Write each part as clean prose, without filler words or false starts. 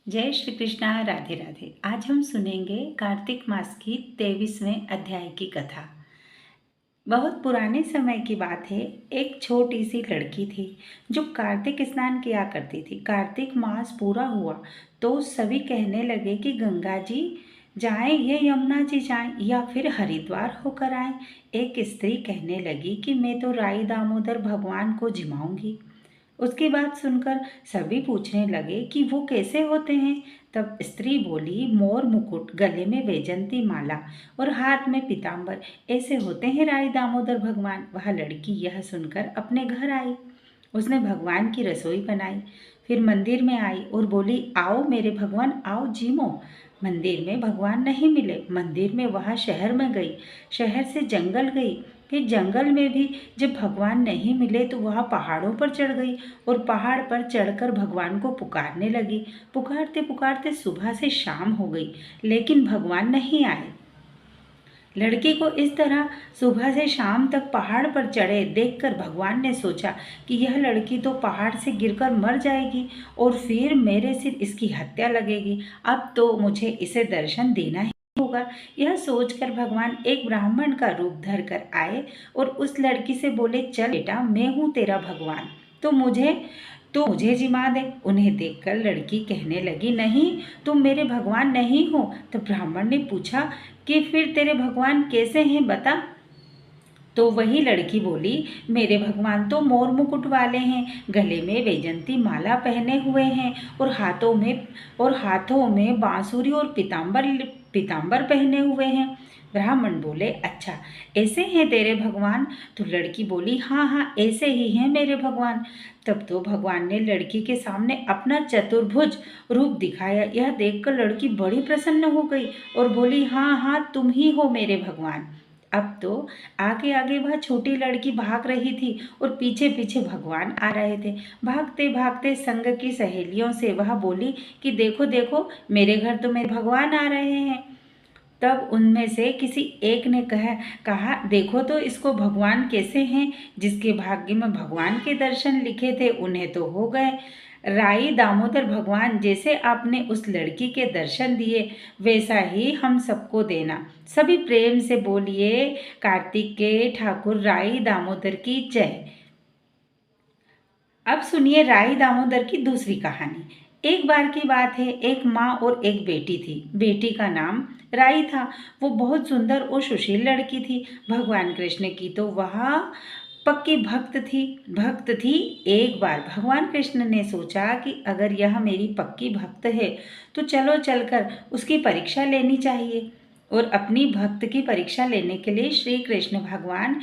जय श्री कृष्णा। राधे राधे। आज हम सुनेंगे कार्तिक मास की 23वें अध्याय की कथा। बहुत पुराने समय की बात है। एक छोटी सी लड़की थी जो कार्तिक स्नान किया करती थी। कार्तिक मास पूरा हुआ तो सभी कहने लगे कि गंगा जी जाएं या यमुना जी जाएं या फिर हरिद्वार होकर आएं। एक स्त्री कहने लगी कि मैं तो राई दामोदर भगवान को जिमाऊंगी। उसकी बात सुनकर सभी पूछने लगे कि वो कैसे होते हैं। तब स्त्री बोली, मोर मुकुट, गले में वैजंती माला और हाथ में पीताम्बर, ऐसे होते हैं राय दामोदर भगवान। वह लड़की यह सुनकर अपने घर आई। उसने भगवान की रसोई बनाई, फिर मंदिर में आई और बोली, आओ मेरे भगवान, आओ जीमो। मंदिर में भगवान नहीं मिले। मंदिर में वह शहर में गई, शहर से जंगल गई, फिर जंगल में भी जब भगवान नहीं मिले तो वह पहाड़ों पर चढ़ गई और पहाड़ पर चढ़कर भगवान को पुकारने लगी। पुकारते पुकारते सुबह से शाम हो गई लेकिन भगवान नहीं आए। लड़की को इस तरह सुबह से शाम तक पहाड़ पर चढ़े देखकर भगवान ने सोचा कि यह लड़की तो पहाड़ से गिरकर मर जाएगी और फिर मेरे सिर इसकी हत्या लगेगी। अब तो मुझे इसे दर्शन देना ही होगा। यह सोचकर भगवान एक ब्राह्मण का रूप धर कर आए और उस लड़की से बोले, चल बेटा, मैं हूँ तेरा भगवान, तो मुझे जिमा दे। उन्हें देखकर लड़की कहने लगी, नहीं, तुम मेरे भगवान नहीं हो। तो ब्राह्मण ने पूछा कि फिर तेरे भगवान कैसे हैं, बता। तो वही लड़की बोली, मेरे भगवान तो मोर मुकुट वाले हैं, गले में वैजंती माला पहने हुए हैं और हाथों में बांसुरी और पीताम्बर पहने हुए हैं। ब्राह्मण बोले, अच्छा, ऐसे हैं तेरे भगवान? तो लड़की बोली, हाँ हाँ, ऐसे ही हैं मेरे भगवान। तब तो भगवान ने लड़की के सामने अपना चतुर्भुज रूप दिखाया। यह देखकर लड़की बड़ी प्रसन्न हो गई और बोली, हाँ हाँ, तुम ही हो मेरे भगवान। अब तो आगे आगे वह छोटी लड़की भाग रही थी और पीछे पीछे भगवान आ रहे थे। भागते भागते संग की सहेलियों से वह बोली कि देखो देखो, मेरे घर तो मेरे भगवान आ रहे हैं। तब उनमें से किसी एक ने कहा, देखो तो इसको भगवान कैसे हैं। जिसके भाग्य में भगवान के दर्शन लिखे थे उन्हें तो हो गए। राई दामोदर भगवान, जैसे आपने उस लड़की के दर्शन दिए वैसा ही हम सबको देना। सभी प्रेम से बोलिए, कार्तिक के ठाकुर राई दामोदर की जय। अब सुनिए राई दामोदर की दूसरी कहानी। एक बार की बात है, एक माँ और एक बेटी थी। बेटी का नाम राई था। वो बहुत सुंदर और सुशील लड़की थी। भगवान कृष्ण की तो वह पक्की भक्त थी। एक बार भगवान कृष्ण ने सोचा कि अगर यह मेरी पक्की भक्त है तो चलो चलकर उसकी परीक्षा लेनी चाहिए। और अपनी भक्त की परीक्षा लेने के लिए श्री कृष्ण भगवान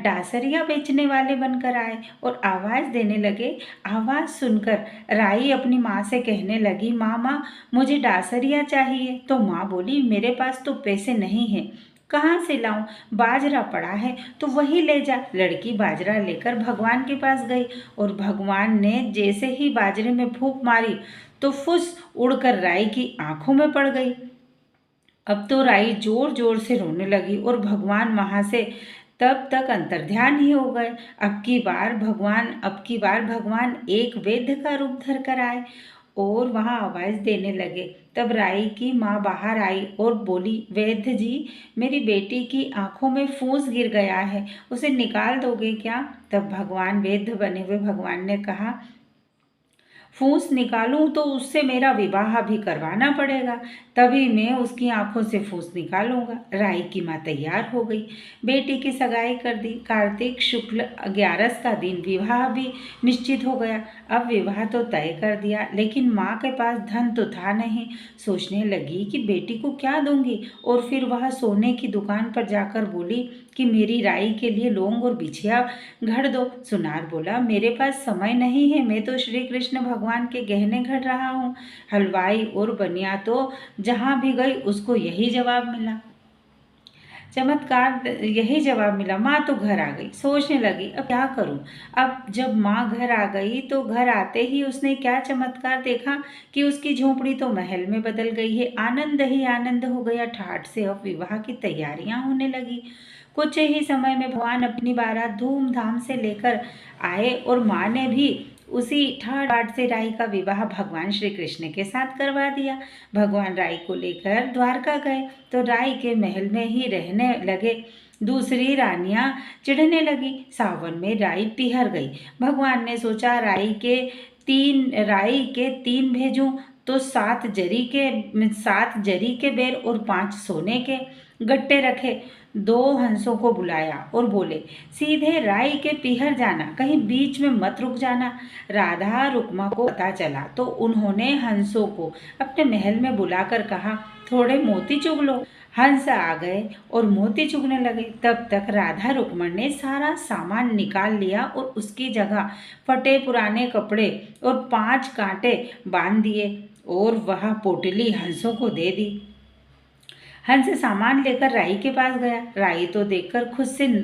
डासरिया बेचने वाले बनकर आए और आवाज़ देने लगे। आवाज़ सुनकर राई अपनी माँ से कहने लगी, माँ, मुझे डासरिया चाहिए। तो माँ बोली, मेरे पास तो पैसे नहीं हैं, कहाँ से लाऊं? बाजरा पड़ा है तो वही ले जा। लड़की बाजरा लेकर भगवान के पास गई और भगवान ने जैसे ही बाजरे में फूंक मारी तो फुस उड़कर राई की आंखों में पड़ गई। अब तो राई जोर जोर से रोने लगी और भगवान वहां से तब तक अंतर्ध्यान ही हो गए। अब की बार भगवान एक वैद्य का रूप धर कर आए और वहाँ आवाज़ देने लगे। तब राई की माँ बाहर आई और बोली, वैद्य जी, मेरी बेटी की आंखों में फूंस गिर गया है, उसे निकाल दोगे क्या? तब भगवान, वैद्य बने हुए भगवान ने कहा, फूंस निकालूं तो उससे मेरा विवाह भी करवाना पड़ेगा, तभी मैं उसकी आंखों से फूंस निकालूंगा। राई की माँ तैयार हो गई, बेटी की सगाई कर दी। कार्तिक शुक्ल 11 का दिन विवाह भी निश्चित हो गया। अब विवाह तो तय कर दिया लेकिन माँ के पास धन तो था नहीं। सोचने लगी कि बेटी को क्या दूंगी और फिर वह सोने की दुकान पर जाकर बोली कि मेरी राई के लिए लौंग और बिछिया घड़ दो। सुनार बोला, मेरे पास समय नहीं है, मैं तो श्री कृष्ण भगवान के गहने घड़ रहा हूँ। हलवाई और बनिया तो जहाँ भी गई उसको यही जवाब मिला। यही जवाब मिला। माँ तो घर आ गई। सोचने लगी, अब क्या करूं? अब जब माँ घर आ गई तो घर आते ही उसने क्या चमत्कार देखा कि उसकी झोपड़ी तो महल में बदल गई है। आनंद ही आनंद हो गया। ठाठ से अब विवाह की तैयारियां होने लगी। कुछ ही समय में भगवान अपनी बारात धूमधाम से लेकर आए और माँ ने भी उसी ठाट बाट से राई का विवाह भगवान श्री कृष्ण के साथ करवा दिया। भगवान राई को लेकर द्वारका गए तो राई के महल में ही रहने लगे। दूसरी रानियां चिढ़ने लगी। सावन में राई पिहर गई। भगवान ने सोचा राई के तीन भेजूं तो 7 जरी के बेर और 5 सोने के गट्टे रखे। 2 हंसों को बुलाया और बोले, सीधे राई के पिहर जाना, कहीं बीच में मत रुक जाना। राधा रुक्मा को पता चला तो उन्होंने हंसों को अपने महल में बुलाकर कहा, थोड़े मोती चुग लो। हंस आ गए और मोती चुगने लगे। तब तक राधा रुक्मण ने सारा सामान निकाल लिया और उसकी जगह फटे पुराने कपड़े और 5 कांटे बांध दिए और वह पोटली हंसों को दे दी। हंस सामान लेकर राई के पास गया। राई तो देखकर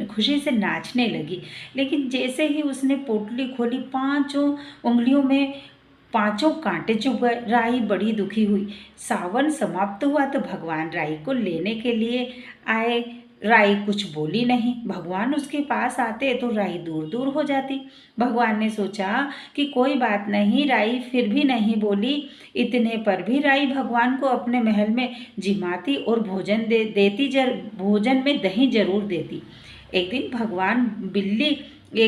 खुशी से नाचने लगी, लेकिन जैसे ही उसने पोटली खोली 5 उंगलियों में 5 कांटे चुभ गए। राई बड़ी दुखी हुई। सावन समाप्त हुआ तो भगवान राई को लेने के लिए आए। राई कुछ बोली नहीं। भगवान उसके पास आते तो राई दूर दूर हो जाती। भगवान ने सोचा कि कोई बात नहीं, राई फिर भी नहीं बोली। इतने पर भी राई भगवान को अपने महल में जिमाती और भोजन में दही जरूर देती। एक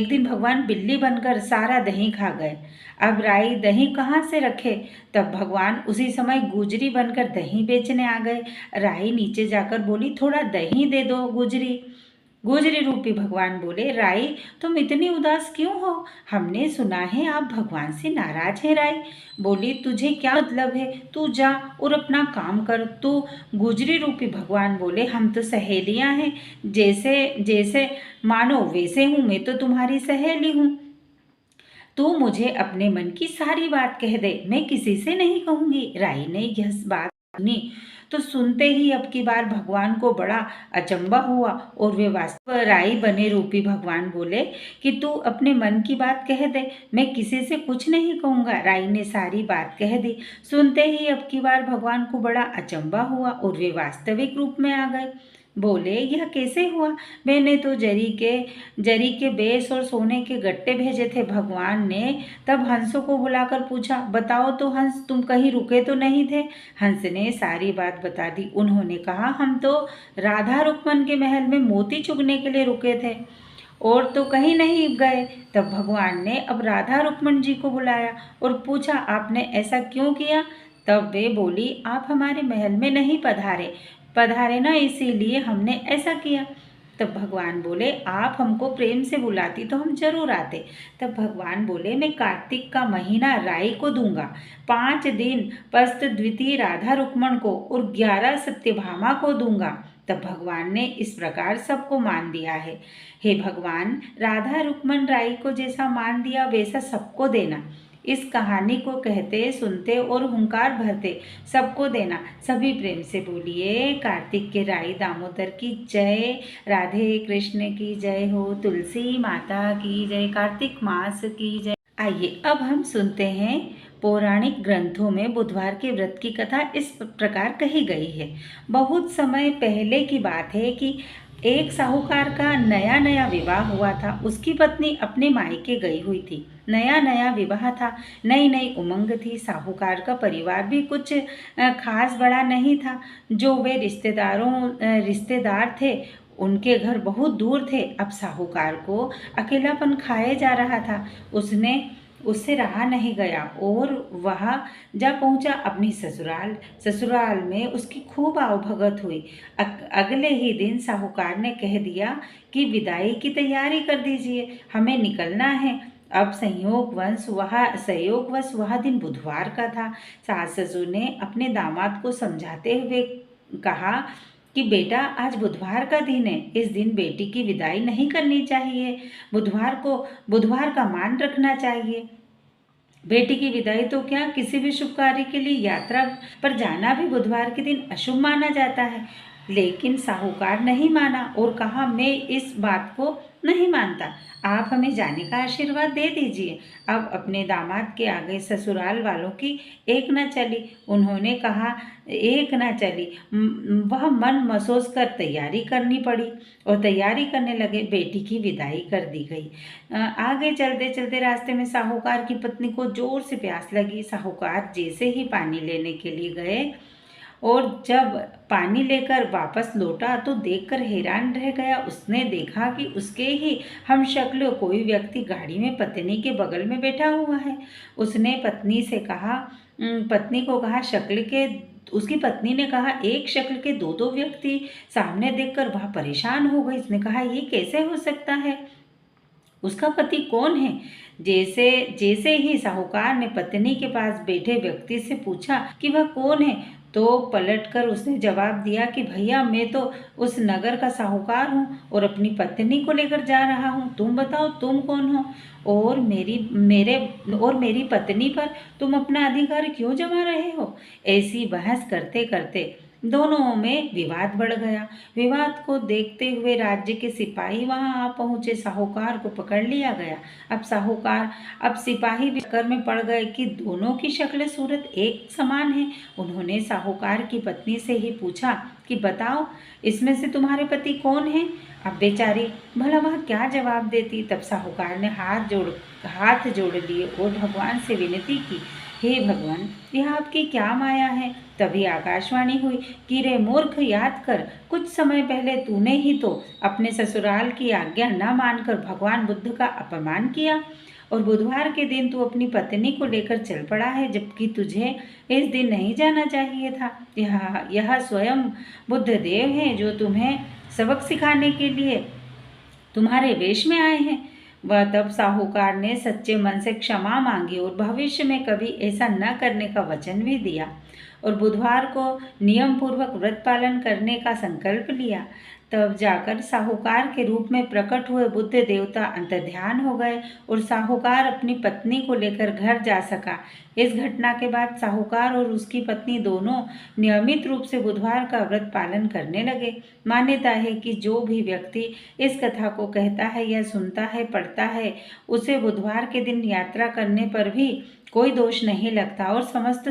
दिन भगवान बिल्ली बनकर सारा दही खा गए। अब राई दही कहाँ से रखे? तब भगवान उसी समय गुजरी बनकर दही बेचने आ गए। राई नीचे जाकर बोली, थोड़ा दही दे दो गुजरी। गुजरी रूपी भगवान बोले, राई तुम इतनी उदास क्यों हो? हमने सुना है आप भगवान से नाराज हैं। राई बोली, तुझे क्या मतलब है? तू जा और अपना काम कर। तू गुजरी रूपी भगवान बोले, हम तो सहेलियां हैं, जैसे जैसे मानो वैसे हूँ। मैं तो तुम्हारी सहेली हूँ। तू मुझे अपने मन की सारी बात कह दे, मैं किसी से नहीं कहूँगी। राई ने यह बात सुनी तो सुनते ही अब की बार भगवान को बड़ा अचंबा हुआ और वे वास्तव राई बने रूपी भगवान बोले कि तू अपने मन की बात कह दे, मैं किसी से कुछ नहीं कहूँगा। राई ने सारी बात कह दी। सुनते ही अब की बार भगवान को बड़ा अचंबा हुआ और वे वास्तविक रूप में आ गए। बोले, यह कैसे हुआ? मैंने तो जरी के बेस और सोने के गट्टे भेजे थे। भगवान ने तब हंसों को बुलाकर पूछा, बताओ तो हंस, तुम कहीं रुके तो नहीं थे? हंस ने सारी बात बता दी। उन्होंने कहा, हम तो राधा रुक्मन के महल में मोती चुगने के लिए रुके थे और तो कहीं नहीं गए। तब भगवान ने अब राधा रुक्मन जी को बुलाया और पूछा, आपने ऐसा क्यों किया? तब वे बोली, आप हमारे महल में नहीं पधारे ना, इसीलिए हमने ऐसा किया। तब भगवान बोले, आप हमको प्रेम से बुलाती तो हम जरूर आते। तब भगवान बोले, मैं कार्तिक का महीना राई को दूंगा, 5 दिन पस्त द्वितीय राधा रुक्मण को और 11 सत्यभामा को दूंगा। तब भगवान ने इस प्रकार सबको मान दिया है। हे भगवान, राधा रुक्मण राई को जैसा मान दिया वैसा सबको देना। इस कहानी को कहते, सुनते और हुंकार भरते सबको देना। सभी प्रेम से बोलिए, कार्तिक के राई दामोदर की जय, राधे कृष्ण की जय हो, तुलसी माता की जय, कार्तिक मास की जय। आइए अब हम सुनते हैं पौराणिक ग्रंथों में बुधवार के व्रत की कथा इस प्रकार कही गई है। बहुत समय पहले की बात है कि एक साहूकार का नया नया विवाह हुआ था। उसकी पत्नी अपने मायके गई हुई थी। नया नया विवाह था, नई नई उमंग थी। साहूकार का परिवार भी कुछ खास बड़ा नहीं था। जो वे रिश्तेदार थे उनके घर बहुत दूर थे। अब साहूकार को अकेलापन खाए जा रहा था। उससे रहा नहीं गया और वह जा पहुंचा अपनी ससुराल में उसकी खूब आवभगत हुई। अगले ही दिन साहूकार ने कह दिया कि विदाई की तैयारी कर दीजिए, हमें निकलना है। अब संयोगवश वह दिन बुधवार का था। सास ससुर ने अपने दामाद को समझाते हुए कहा कि बेटा, आज बुधवार का दिन है, इस दिन बेटी की विदाई नहीं करनी चाहिए। बुधवार का मान रखना चाहिए। बेटी की विदाई तो क्या, किसी भी शुभ कार्य के लिए यात्रा पर जाना भी बुधवार के दिन अशुभ माना जाता है। लेकिन साहूकार नहीं माना और कहा, मैं इस बात को नहीं मानता। आप हमें जाने का आशीर्वाद दे दीजिए। अब अपने दामाद के आगे ससुराल वालों की एक न चली। उन्होंने कहा, एक न चली। वह मन मसोस कर तैयारी करनी पड़ी और तैयारी करने लगे। बेटी की विदाई कर दी गई। आगे चलते चलते रास्ते में साहूकार की पत्नी को जोर से प्यास लगी। साहूकार जैसे ही पानी लेने के लिए गए और जब पानी लेकर वापस लौटा तो देखकर हैरान रह गया। उसने देखा कि उसके ही हमशक्ल कोई व्यक्ति गाड़ी में पत्नी के बगल में बैठा हुआ है। उसने पत्नी को कहा, शक्ल के उसकी पत्नी ने कहा, एक शक्ल के दो दो व्यक्ति सामने देखकर वह परेशान हो गई। उसने कहा, ये कैसे हो सकता है? उसका पति कौन है? जैसे जैसे ही साहूकार ने पत्नी के पास बैठे व्यक्ति से पूछा कि वह कौन है, तो पलटकर उसने जवाब दिया कि भैया, मैं तो उस नगर का साहूकार हूँ और अपनी पत्नी को लेकर जा रहा हूँ। तुम बताओ, तुम कौन हो? और मेरी पत्नी पर तुम अपना अधिकार क्यों जमा रहे हो? ऐसी बहस करते करते दोनों में विवाद बढ़ गया। विवाद को देखते हुए राज्य के सिपाही वहां आ पहुंचे। साहूकार को पकड़ लिया गया। अब सिपाही भी चक्कर में पड़ गए कि दोनों की शक्ल सूरत एक समान है। उन्होंने साहूकार की पत्नी से ही पूछा कि बताओ, इसमें से तुम्हारे पति कौन है? अब बेचारी भला वह क्या जवाब देती। तब साहूकार ने हाथ जोड़ लिए और भगवान से विनती की, हे भगवान, यह आपकी क्या माया है? तभी आकाशवाणी हुई कि रे मूर्ख, याद कर, कुछ समय पहले तूने ही तो अपने ससुराल की आज्ञा न मानकर भगवान बुद्ध का अपमान किया और बुधवार के दिन तू अपनी पत्नी को लेकर चल पड़ा है, जबकि तुझे इस दिन नहीं जाना चाहिए था। यह स्वयं बुद्ध देव हैं जो तुम्हें सबक सिखाने के लिए तुम्हारे वेश में आए हैं। वह तब साहूकार ने सच्चे मन से क्षमा मांगी और भविष्य में कभी ऐसा न करने का वचन भी दिया और बुधवार को नियम पूर्वक व्रत पालन करने का संकल्प लिया। तब जाकर साहूकार के रूप में प्रकट हुए बुद्ध देवता अंतर्ध्यान हो गए और साहूकार अपनी पत्नी को लेकर घर जा सका। इस घटना के बाद साहूकार और उसकी पत्नी दोनों नियमित रूप से बुधवार का व्रत पालन करने लगे। मान्यता है कि जो भी व्यक्ति इस कथा को कहता है या सुनता है, पढ़ता है, उसे बुधवार के दिन यात्रा करने पर भी कोई दोष नहीं लगता और समस्त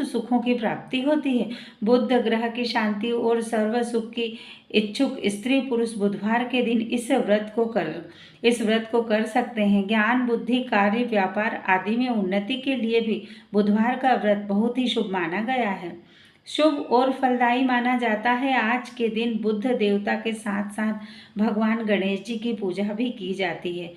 सुखों की प्राप्ति होती है। बुद्ध ग्रह की शांति और सर्व सुख की इच्छुक स्त्री पुरुष बुधवार के दिन इस व्रत को कर सकते हैं। ज्ञान, बुद्धि, कार्य, व्यापार आदि में उन्नति के लिए भी बुधवार का व्रत बहुत ही शुभ माना गया है। शुभ और फलदायी माना जाता है। आज के दिन बुद्ध देवता के साथ साथ भगवान गणेश जी की पूजा भी की जाती है।